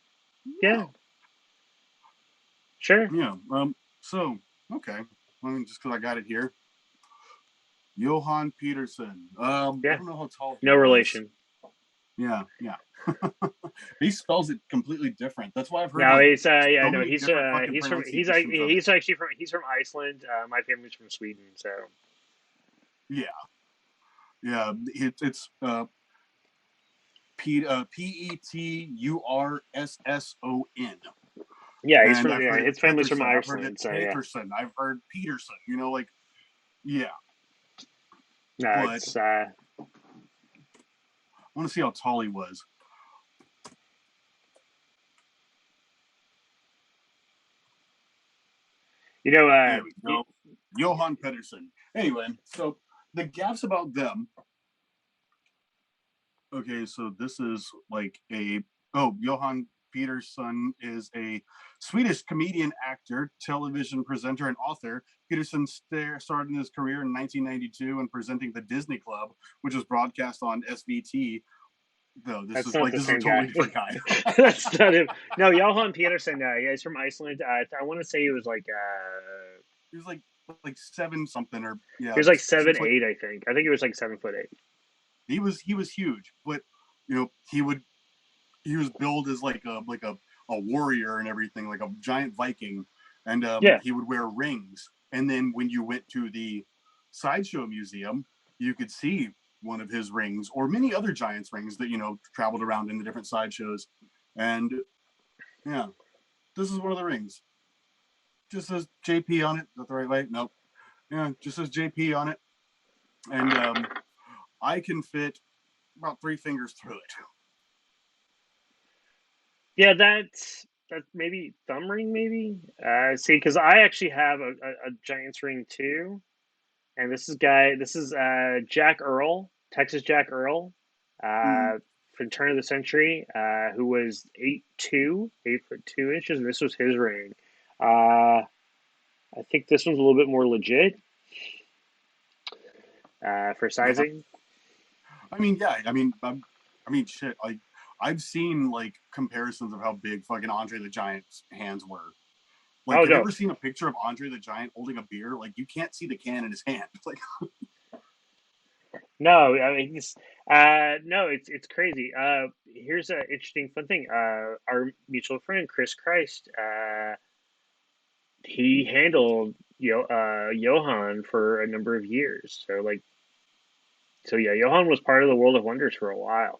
yeah, No, sure. yeah. So okay. I mean, just because I got it here. Johann Peterson. I Yeah, don't know how tall he no was. relation. Yeah, yeah. He spells it completely different. That's why I've heard No, like he's yeah, so no, many different fucking pronunciations of it. he's actually from Iceland. My family's from Sweden, so Yeah, yeah. It's Peturson, yeah, he's and from I've yeah, heard it his family's from Peterson. I've heard it Iceland, so yeah. Peterson. I've heard Peterson. Like yeah. No, But it's I want to see how tall he was. you know There we go. Johann Peterson. Anyway, so the gaffes about them. Okay, so this is like Johan Peterson is a Swedish comedian, actor, television presenter, and author. Peterson started his career in 1992 in presenting the Disney Club, which was broadcast on SVT. Though that's not the this is a same totally guy. different guy. That's not him. No, Johan Peterson. Yeah, he's from Iceland. I want to say he was like He was like seven something, or he yeah, was like seven 6 foot. eight. I think he was like 7'8". He was huge, but he was billed as a warrior and everything, like a giant Viking, and Yeah, he would wear rings. And then when you went to the Sideshow Museum, you could see one of his rings or many other giants' rings that traveled around in the different sideshows. And yeah, this is one of the rings. Just says JP on it. Is that the right way? Nope. Yeah, just says JP on it, and I can fit about 3 fingers through it. yeah. That's maybe thumb ring, maybe. See, because I actually have a Giants ring too, and this is Jack Earl. Texas Jack Earl, Mm, from turn of the century, who was 8'2", 8'2" and this was his ring. I think this one's a little bit more legit for yeah. sizing. I mean, yeah. I mean, shit. Like, I've seen like comparisons of how big fucking Andre the Giant's hands were. Like, Oh have you no, ever seen a picture of Andre the Giant holding a beer? Like, you can't see the can in his hand. Like, no, I mean, no, it's crazy. Here's an interesting fun thing. Our mutual friend Chris Christ, he handled Johan for a number of years. So yeah, Johan was part of the World of Wonders for a while,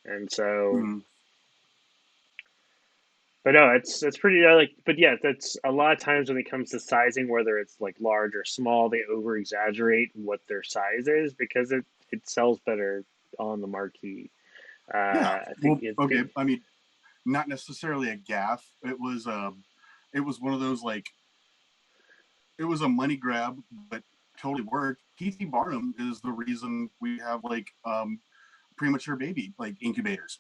and so. mm, But no, it's pretty but yeah, that's a lot of times when it comes to sizing, whether it's like large or small, they over exaggerate what their size is because it sells better on the marquee. yeah. I think Well, okay. I mean, not necessarily a gaff. It was one of those like it was a money grab, but totally worked. PT Barnum is the reason we have like premature baby like incubators.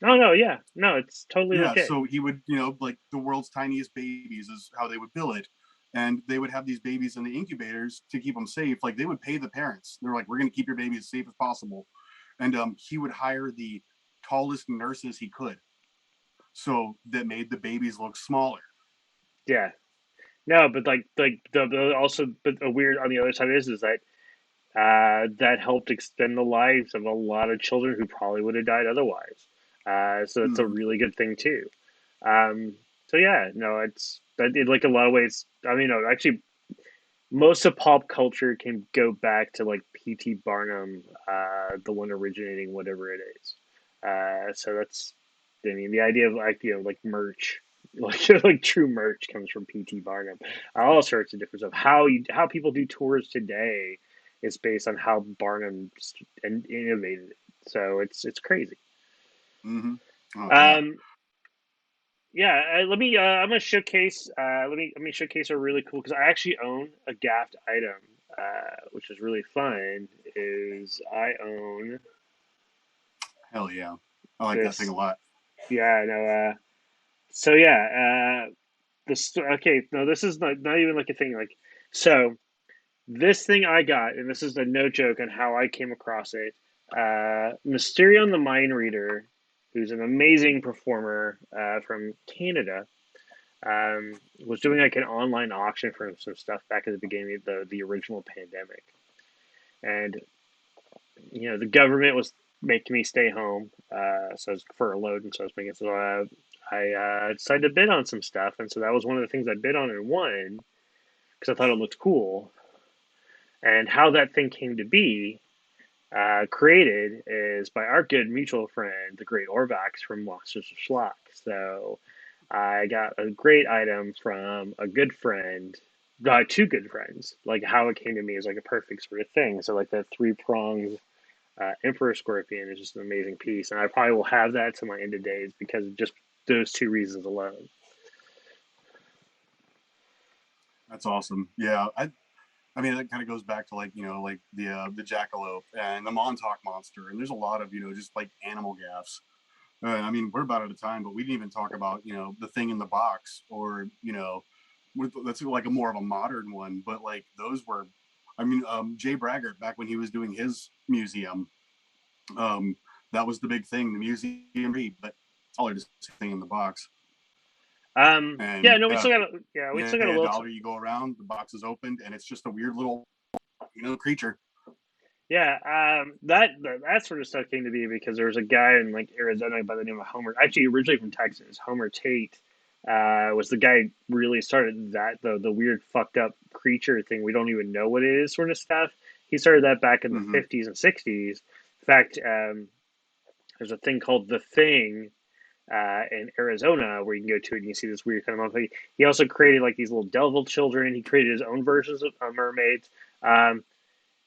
oh no, yeah, no, it's totally Yeah, legit. so he would, like the world's tiniest babies is how they would bill it. And they would have these babies in the incubators to keep them safe. Like they would pay the parents. They're like, we're going to keep your baby as safe as possible. And he would hire the tallest nurses he could. So that made the babies look smaller. Yeah, no, but the also but a weird on the other side is that that helped extend the lives of a lot of children who probably would have died otherwise. So it's a Mm-hmm. really good thing too. So yeah, no, it's that in like a lot of ways. I mean, no, actually, most of pop culture can go back to like P.T. Barnum, the one originating whatever it is. So that's, I mean, the idea of like like merch, like true merch comes from P.T. Barnum. All sorts of different stuff. How people do tours today is based on how Barnum innovated it. So it's crazy. Mm-hmm. Oh yeah. Um, Yeah, let me. I'm gonna showcase. Let me showcase a really cool because I actually own a Gaffed item, which is really fun. Is I own Hell yeah. I like that thing this. a lot. Yeah, no. So yeah. This. Okay. No, this is not even like a thing. Like so. This thing I got, and this is a no joke on how I came across it. Mysterion the Mind Reader, who's an amazing performer from Canada, was doing like an online auction for some stuff back at the beginning of the original pandemic, and the government was making me stay home, so I was furloughed, and so I was making so I decided to bid on some stuff, and so that was one of the things I bid on and won because I thought it looked cool, and how that thing came to be. Created is by our good mutual friend, the great Orvax from Monsters of Schlock. So I got a great item from a good friend, two good friends. Like how it came to me is like a perfect sort of thing. So like that three pronged Emperor Scorpion is just an amazing piece, and I probably will have that to my end of days because of just those two reasons alone. That's awesome. Yeah. I mean, that kind of goes back to like like the jackalope and the Montauk monster, and there's a lot of just like animal gaffs. I mean, we're about out of time, but we didn't even talk about the thing in the box, or that's like a more of a modern one. But like those were, I mean, Jay Braggart back when he was doing his museum, um, that was the big thing, the museum, but it's all just thing in the box. Yeah, And no, we still got a yeah, little. dollar, you go around, the box is opened, and it's just a weird little creature. Yeah, that sort of stuff came to be because there was a guy in like Arizona by the name of Homer, actually originally from Texas. Homer Tate was the guy who really started that the weird fucked up creature thing. We don't even know what it is, sort of stuff. He started that back in the Mm-hmm. 50s and 60s. In fact, there's a thing called the Thing in Arizona where you can go to it and you see this weird kind of monkey. He also created like these little devil children. He created his own versions of mermaids. Um,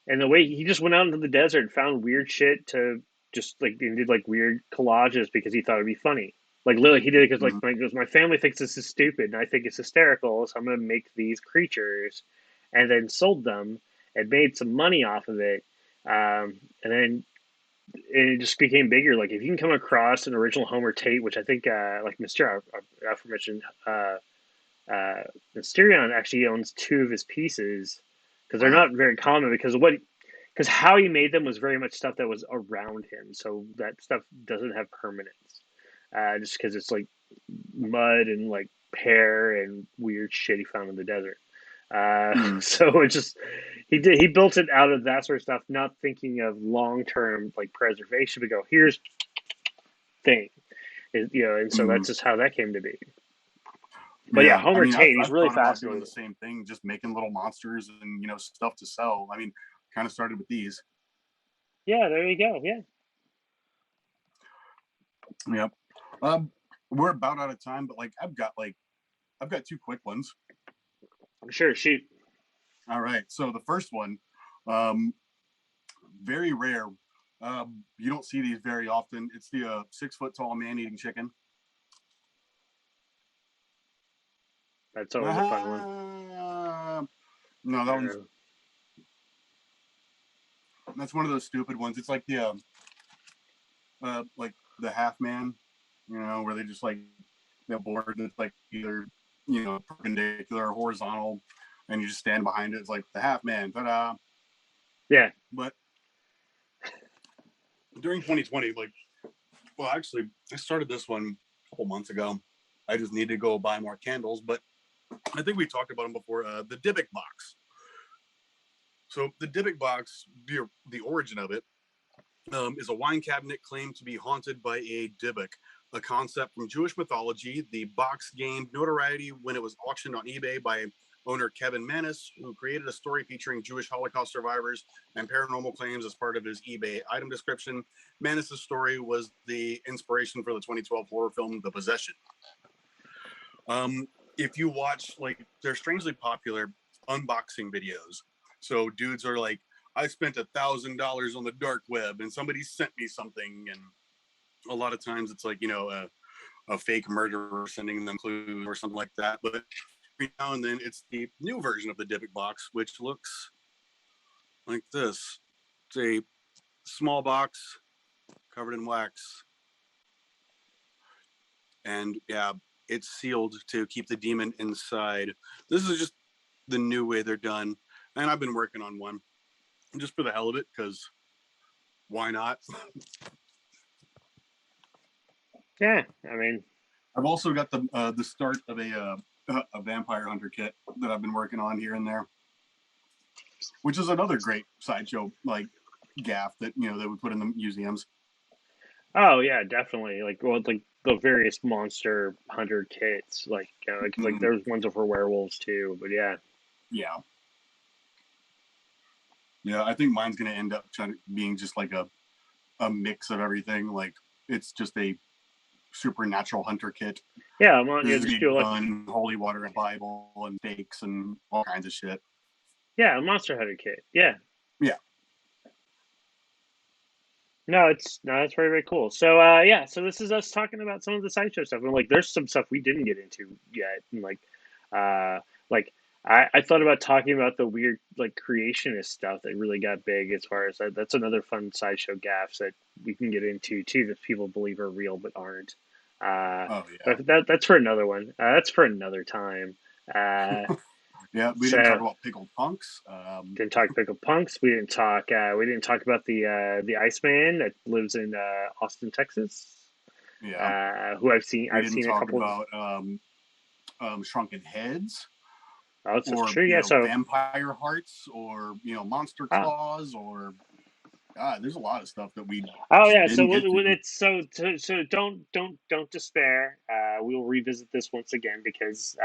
and the way he just went out into the desert and found weird shit to just like and did like weird collages because he thought it'd be funny. Like literally, he did it because Mm-hmm. my family thinks this is stupid and I think it's hysterical, so I'm gonna make these creatures, and then sold them and made some money off of it. And then it just became bigger. Like if you can come across an original Homer Tate, which I think like Mr. aforementioned Mysterion actually owns two of his pieces because they're Wow. not very common because how he made them was very much stuff that was around him, so that stuff doesn't have permanence. Just because it's like mud and like pear and weird shit he found in the desert. Hmm. So it just he built it out of that sort of stuff, not thinking of long term like preservation. But go here's thing, and so Hmm. that's just how that came to be. But yeah, Yeah. I Homer mean, I've, Tate, he's I've really thought about doing the fascinating. same thing, just making little monsters and, stuff to sell. I mean, kind of started with these. Yeah, there you go. Yeah, Yep. Um, we're about out of time, but I've got two quick ones. sure. Shoot. All right. So the first one, um, very rare. You don't see these very often. It's the 6 foot tall man eating chicken. That's always a fun one. No, that one's Uh, that's one of those stupid ones. It's like like the half man, where they just like the board that's like either perpendicular or horizontal, and you just stand behind it. It's like the half man, ta-da! yeah. But during 2020, well, actually, I started this one a couple months ago. I just need to go buy more candles, but I think we talked about them before. The Dybbuk box. So the Dybbuk box, the origin of it, is a wine cabinet claimed to be haunted by a Dybbuk, a concept from Jewish mythology. The box gained notoriety when it was auctioned on eBay by owner Kevin Manis, who created a story featuring Jewish Holocaust survivors and paranormal claims as part of his eBay item description. Manis's story was the inspiration for the 2012 horror film The Possession. If you watch, they're strangely popular unboxing videos. So dudes are like, I spent $1,000 on the dark web and somebody sent me something. And a lot of times it's like, a fake murderer sending them clues or something like that. But every now and then it's the new version of the Dybbuk box, which looks like this. It's a small box covered in wax. And yeah, it's sealed to keep the demon inside. This is just the new way they're done. And I've been working on one just for the hell of it, because why not? Yeah. I mean, I've also got the start of a vampire hunter kit that I've been working on here and there, which is another great sideshow gaff that that we put in the museums. oh yeah, definitely. Like the various monster hunter kits. Like Mm, there's ones for werewolves too. But yeah, yeah, yeah. I think mine's gonna end up being just like a mix of everything. Like it's just a supernatural hunter kit. yeah. There's Yeah, gonna just be do like gun, holy water, and Bible, and stakes, and all kinds of shit. yeah, a monster hunter kit. Yeah. Yeah. No, that's very very cool. So yeah, so this is us talking about some of the sideshow stuff, and like there's some stuff we didn't get into yet, and uh like I thought about talking about the weird like creationist stuff that really got big as far as that's another fun sideshow gaffes that we can get into too that people believe are real but aren't. Uh, Oh but that's for another one. That's for another time. Uh, yeah. We didn't talk so about pickled punks. didn't talk pickle punks. We didn't talk about the Iceman that lives in Austin, Texas. Yeah. Who We I've didn't seen a talk couple of. about shrunken heads, Oh, it's or true. Yeah. So vampire hearts, or monster ah, claws, or God, there's a lot of stuff that we oh just yeah. So didn't get when to. it's so don't despair. We will revisit this once again because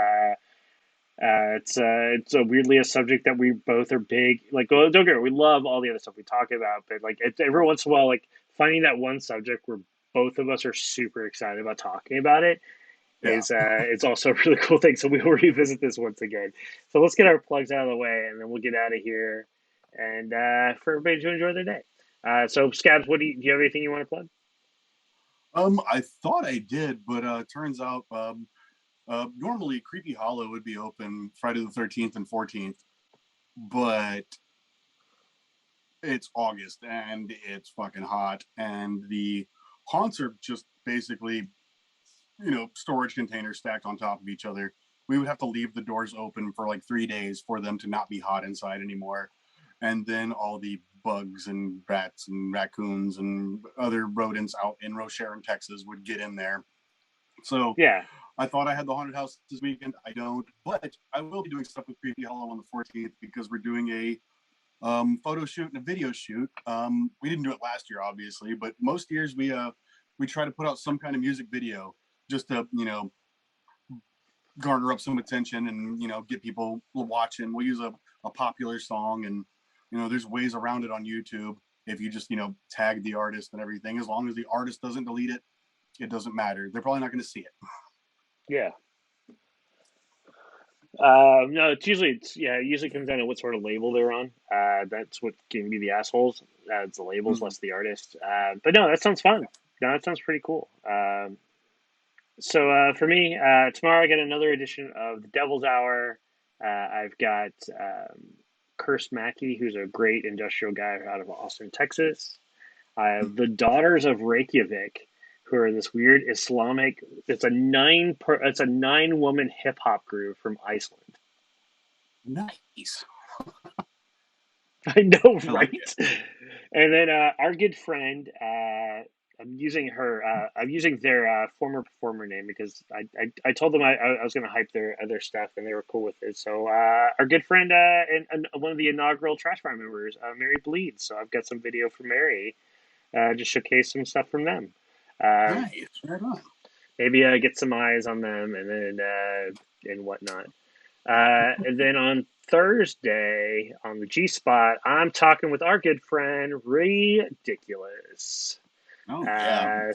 it's a weirdly a subject that we both are big like. Well, don't get me wrong, we love all the other stuff we talk about, but like every once in a while, like finding that one subject where both of us are super excited about talking about it Yeah. is it's also a really cool thing. So we will revisit this once again. So let's get our plugs out of the way, and then we'll get out of here, and for everybody to enjoy their day. So Scabs, do you have anything you want to plug? I thought I did, but turns out normally Creepy Hollow would be open Friday the 13th and 14th, but it's August and it's fucking hot, and the haunts are just basically, storage containers stacked on top of each other. We would have to leave the doors open for like 3 days for them to not be hot inside anymore. And then all the bugs and rats and raccoons and other rodents out in Rocher in Texas would get in there. So Yeah. I thought I had the haunted house this weekend. I don't, but I will be doing stuff with Creepy Hollow on the 14th because we're doing a photo shoot and a video shoot. We didn't do it last year, obviously, but most years we try to put out some kind of music video just to garner up some attention and get people watching. We'll use a popular song, and there's ways around it on YouTube. If you just tag the artist and everything, as long as the artist doesn't delete it, it doesn't matter. They're probably not going to see it. Yeah. No, it usually comes down to what sort of label they're on. That's what can be the assholes. It's the labels, less the artist. But no, that sounds fun. No, that sounds pretty cool. So for me, tomorrow I get another edition of the Devil's Hour. I've got Curse Mackey, who's a great industrial guy out of Austin, Texas. I have the Daughters of Reykjavik, who are this weird Islamic. It's a 9-woman hip hop group from Iceland. Nice. I know, I right? like it. And then our good friend, I'm using her. I'm using their former performer name because I told them I was going to hype their stuff and they were cool with it. So our good friend and one of the inaugural Trash Fire members, Mary Bleeds. So I've got some video from Mary, just showcase some stuff from them. Nice. Right on. Maybe get some eyes on them and then and whatnot. And then on Thursday on the G Spot, I'm talking with our good friend Ridiculous. Oh yeah. Uh,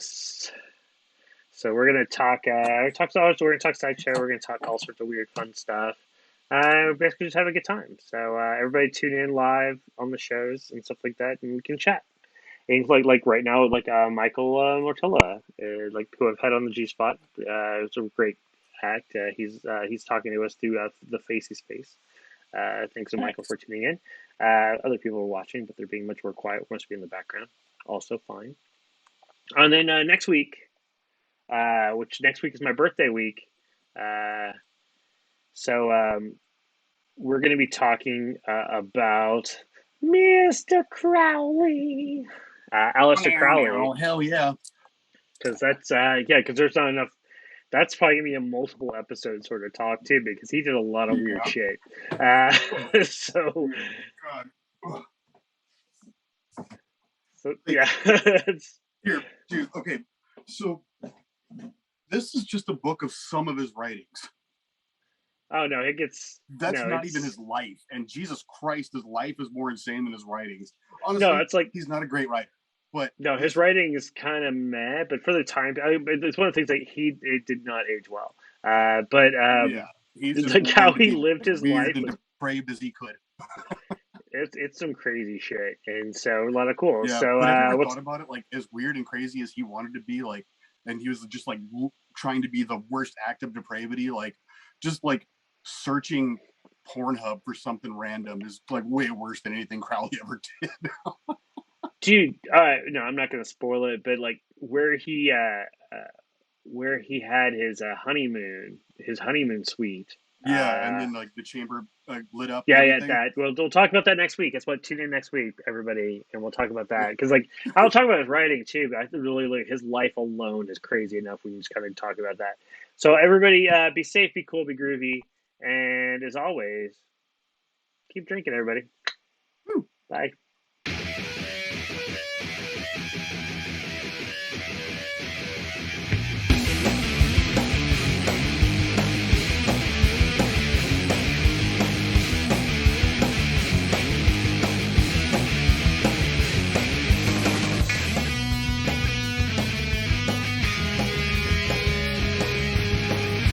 so we're gonna talk dollars. We're gonna talk sideshow. We're gonna talk all sorts of weird, fun stuff. Basically, just have a good time. So everybody tune in live on the shows and stuff like that, and we can chat. And like right now, like Michael Mortilla, like who I've had on the G Spot. It's a great act. He's talking to us through the Facey Space. Thanks to Michael for Nice. tuning in. Other people are watching, but they're being much more quiet. Must be in the background. Also fine. And then next week, which next week is my birthday week. Uh, so we're going to be talking about Mr. Crowley, Aleister Crowley, Hell yeah. because because there's not enough. That's probably gonna be a multiple episode sort of talk too, because he did a lot of weird Yeah. shit. So, God. so yeah, Here, dude. Okay, so this is just a book of some of his writings. oh no, it gets That's no, not even it's his life. And Jesus Christ, his life is more insane than his writings. no, Honestly, it's like he's not a great writer, but no, his writing is kind of meh, but for the time, it's one of the things that it did not age well. But yeah, he's just like how wanted to he be lived as his weird life and was depraved as he could. it's some crazy shit, and so a lot of cool. Yeah, So but have you ever what's thought about it? Like, as weird and crazy as he wanted to be, like, and he was just like trying to be the worst act of depravity, like, just like searching Pornhub for something random is like way worse than anything Crowley ever did. dude? No, I'm not gonna spoil it, but like where he had his honeymoon suite. Yeah, and then like the chamber lit up and Yeah, everything. that. We'll talk about that next week. That's what tune in next week, everybody, and we'll talk about that because like I'll talk about his writing too. But I think really like his life alone is crazy enough. We can just kind of talk about that. So everybody, be safe, be cool, be groovy, and as always, keep drinking, everybody. Bye.